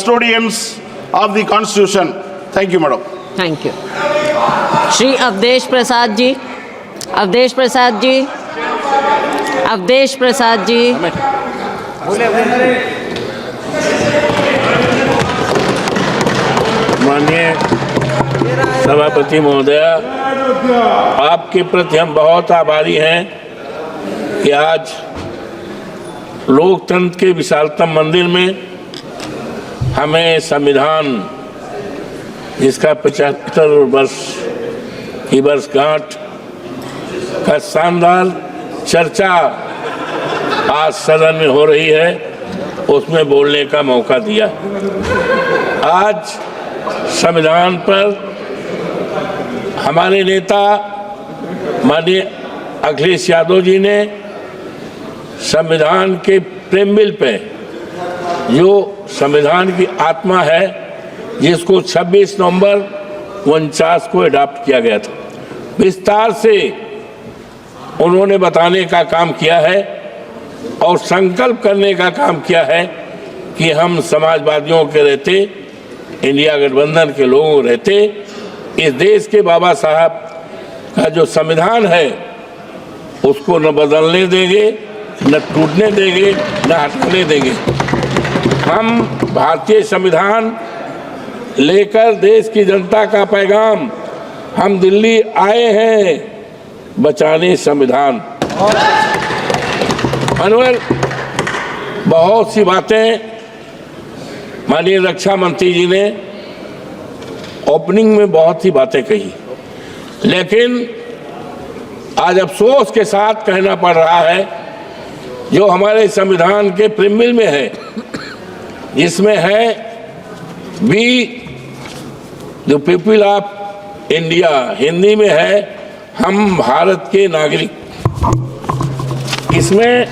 custodians of the Constitution. Thank you, madam. Thank you. Shri Awadhesh Prasad ji, Awadhesh Prasad ji, Awadhesh Prasad ji. माननीय सभापति महोदया, आपके प्रति हम बहुत आभारी हैं कि आज लोकतंत्र के विशालतम मंदिर में हमें संविधान, जिसका 75 वर्ष की वर्षगांठ का शानदार चर्चा आज सदन में हो रही है, उसमें बोलने का मौका दिया। आज संविधान पर हमारे नेता माननीय अखिलेश यादव जी ने संविधान के प्रेमबिल पे, जो संविधान की आत्मा है, जिसको 26 नवंबर 49 को अडॉप्ट किया गया था, विस्तार से उन्होंने बताने का काम किया है और संकल्प करने का काम किया है कि हम समाजवादियों के रहते, इंडिया गठबंधन के लोगों रहते, इस देश के बाबा साहब का जो संविधान है उसको न बदलने देंगे, न टूटने देंगे, न हटने देंगे। हम भारतीय संविधान लेकर देश की जनता का पैगाम, हम दिल्ली आए हैं बचाने संविधान। अनवर, बहुत सी बातें माननीय रक्षा मंत्री जी ने ओपनिंग में बहुत सी बातें कही, लेकिन आज अफसोस के साथ कहना पड़ रहा है, जो हमारे संविधान के प्रीमिल में है, जिसमें है we the people of India, Hindi में है हम भारत के नागरिक। इसमें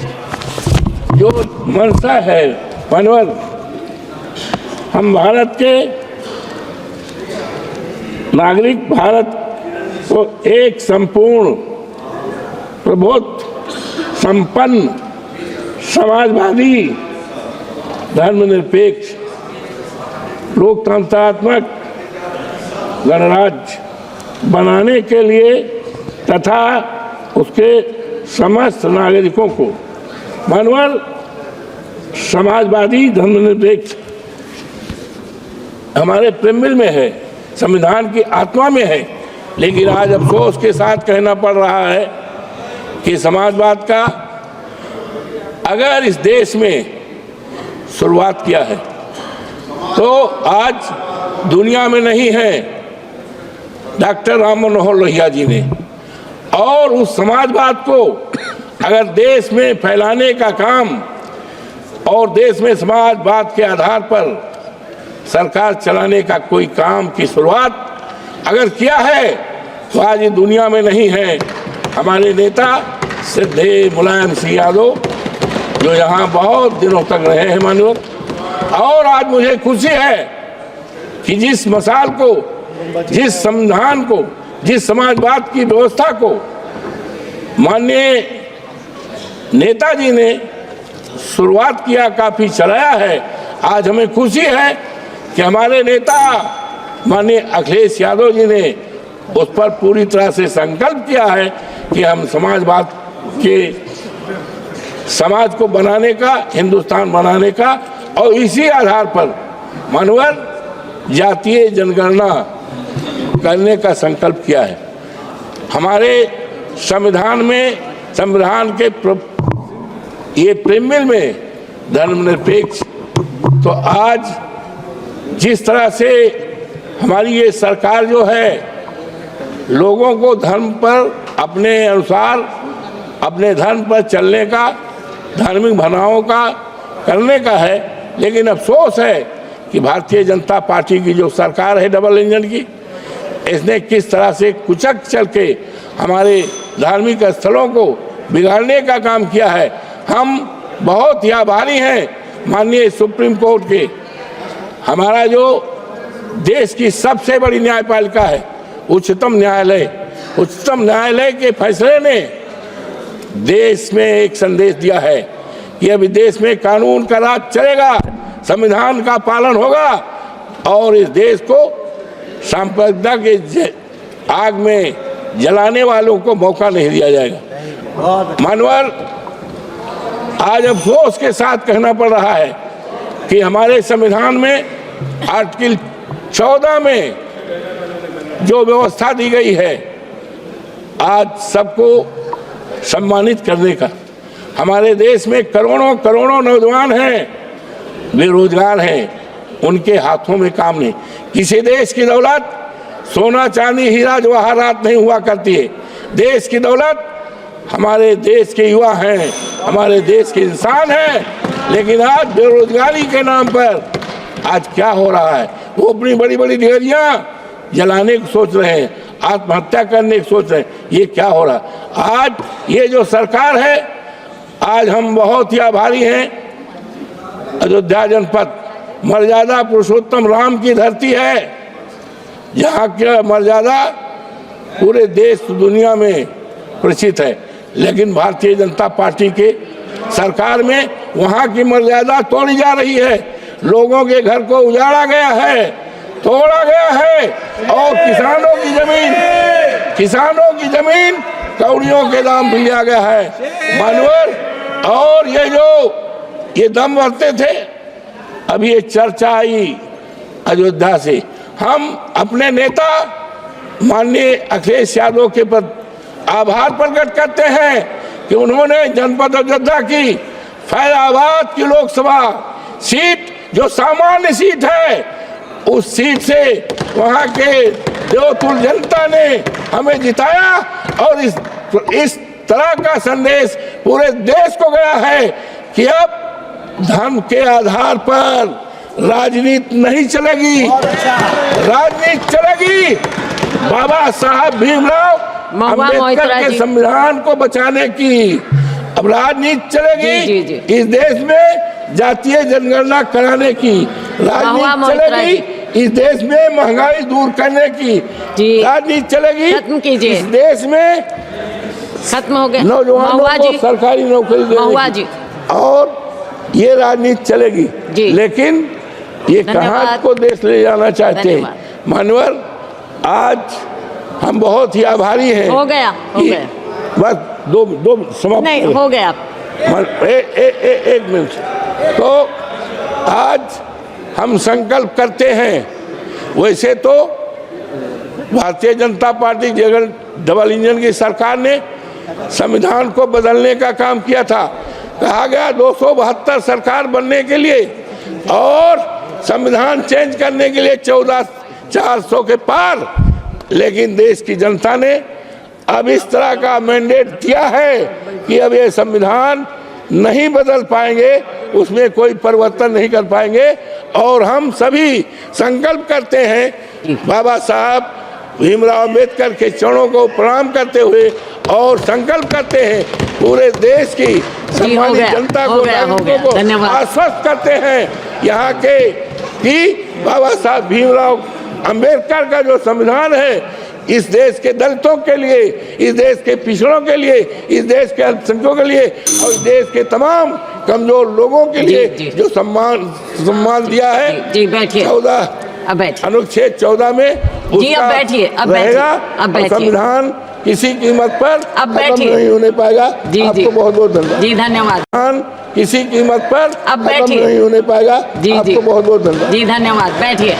जो मंशा है मनोहर, हम भारत के नागरिक, भारत को एक संपूर्ण प्रबुद्ध, संपन्न, समाजवादी, धर्मनिरपेक्ष, लोकतंत्रात्मक गणराज्य बनाने के लिए तथा उसके समस्त नागरिकों को मानव समाजवादी, धर्मनिरपेक्ष हमारे प्रेमबिल में है, संविधान की आत्मा में है। लेकिन आज अफसोस के साथ कहना पड़ रहा है कि समाजवाद का अगर इस देश में शुरुआत किया है तो आज दुनिया में नहीं है डॉक्टर राम मनोहर लोहिया जी ने, और उस समाजवाद को अगर देश में फैलाने का काम और देश में समाजवाद के आधार पर सरकार चलाने का कोई काम की शुरुआत अगर किया है तो आज ये दुनिया में नहीं है। हमारे नेता श्रद्धेय मुलायम सिंह यादव, जो यहाँ बहुत दिनों तक रहे हैं माननीय, और आज मुझे खुशी है कि जिस मसाल को, जिस संविधान को, जिस समाजवाद की व्यवस्था को माननीय नेताजी ने शुरुआत किया, काफी चलाया है, आज हमें खुशी है कि हमारे नेता माननीय अखिलेश यादव जी ने उस पर पूरी तरह से संकल्प किया है कि हम समाजवाद के समाज को बनाने का, हिंदुस्तान बनाने का, और इसी आधार पर मानवर जातीय जनगणना करने का संकल्प किया है। हमारे संविधान में, संविधान के ये प्रीमिल में धर्मनिरपेक्ष, तो आज जिस तरह से हमारी ये सरकार जो है लोगों को धर्म पर अपने अनुसार, अपने धर्म पर चलने का, धार्मिक भावनाओं का करने का है, लेकिन अफसोस है कि भारतीय जनता पार्टी की जो सरकार है डबल इंजन की, इसने किस तरह से कुचक चल के हमारे धार्मिक स्थलों को बिगाड़ने का काम किया है। हम बहुत ही आभारी हैं माननीय सुप्रीम कोर्ट के, हमारा जो देश की सबसे बड़ी न्यायपालिका है उच्चतम न्यायालय, उच्चतम न्यायालय के फैसले ने देश में एक संदेश दिया है कि अभी देश में कानून का राज चलेगा, संविधान का पालन होगा और इस देश को सांप्रदायिकता के आग में जलाने वालों को मौका नहीं दिया जाएगा। मानवर, आज अफसोस के साथ कहना पड़ रहा है कि हमारे संविधान में आर्टिकल 14 में जो व्यवस्था दी गई है आज सबको सम्मानित करने का, हमारे देश में करोड़ों करोड़ों नौजवान हैं, बेरोजगार हैं, उनके हाथों में काम नहीं। किसी देश की दौलत सोना चांदी हीरा जवाहरात नहीं हुआ करती है। देश की दौलत हमारे देश के युवा हैं, हमारे देश के इंसान हैं। लेकिन आज बेरोजगारी के नाम पर आज क्या हो रहा है, वो अपनी बड़ी बड़ी डिग्रियां जलाने को सोच रहे हैं, आत्महत्या करने की सोच रहे हैं। ये क्या हो रहा है? आज ये जो सरकार है, आज हम बहुत ही आभारी हैं। अयोध्या जनपद मर्यादा पुरुषोत्तम राम की धरती है, जहाँ की मर्यादा पूरे देश दुनिया में प्रसिद्ध है। लेकिन भारतीय जनता पार्टी के सरकार में वहाँ की मर्यादा तोड़ी जा रही है। लोगों के घर को उजाड़ा गया है, तोड़ा गया है और किसानों की जमीन कौड़ियों के दाम भी लिया गया है। मानवर, और ये दम भरते थे। अब ये चर्चा आई अयोध्या से, हम अपने नेता माननीय अखिलेश यादव के प्रति आभार प्रकट करते हैं कि उन्होंने जनपद अयोध्या की फैजाबाद की लोकसभा सीट, जो सामान्य सीट है, उस सीट से वहां के देवतुल जनता ने हमें जिताया और इस तरह का संदेश पूरे देश को गया है कि अब धर्म के आधार पर राजनीति नहीं चलेगी, राजनीति चलेगी बाबा साहब भीमराव अम्बेडकर के संविधान को बचाने की। अब राजनीति चलेगी जी। इस देश में जातीय जनगणना कराने की, राजनीति चलेगी इस देश में महंगाई दूर करने की, राजनीति चलेगी इस देश में खत्म हो गया नौजवानों को सरकारी नौकरी देने की, और ये राजनीति चलेगी। लेकिन ये कहाँ को देश ले जाना चाहते हैं? मानवर, आज हम बहुत ही आभारी हैं। हो गया बस दो समाप्त नहीं हो गया। एक मिनट। तो आज हम संकल्प करते हैं, वैसे तो Bharatiya Janata party double engine की सरकार ने संविधान को बदलने का काम किया था। कहा गया 272 सरकार बनने के लिए और संविधान चेंज करने के लिए 14,400 के पार। लेकिन देश की जनता ने अब इस तरह का मैंडेट दिया है कि अब ये संविधान नहीं बदल पाएंगे, उसमें कोई परिवर्तन नहीं कर पाएंगे। और हम सभी संकल्प करते हैं बाबा साहब भीमराव अम्बेडकर के चरणों को प्रणाम करते हुए, और संकल्प करते हैं पूरे देश की सम्मानित जनता को आश्वस्त करते हैं यहाँ के कि बाबा साहब भीमराव अम्बेडकर का जो संविधान है, इस देश के दलितों के लिए, इस देश के पिछड़ों के लिए, इस देश के अल्पसंख्यकों के लिए और इस देश के तमाम कमजोर लोगों के लिए जो सम्मान दिया है, 14 अनुच्छेद 14 में उसका रहेगा। संविधान किसी कीमत पर खत्म नहीं होने पाएगा। आपको बहुत बहुत धन्यवाद। किसी कीमत पर खत्म नहीं होने पाएगा। आपको बहुत बहुत धन्यवाद। धन्यवाद। बैठिए।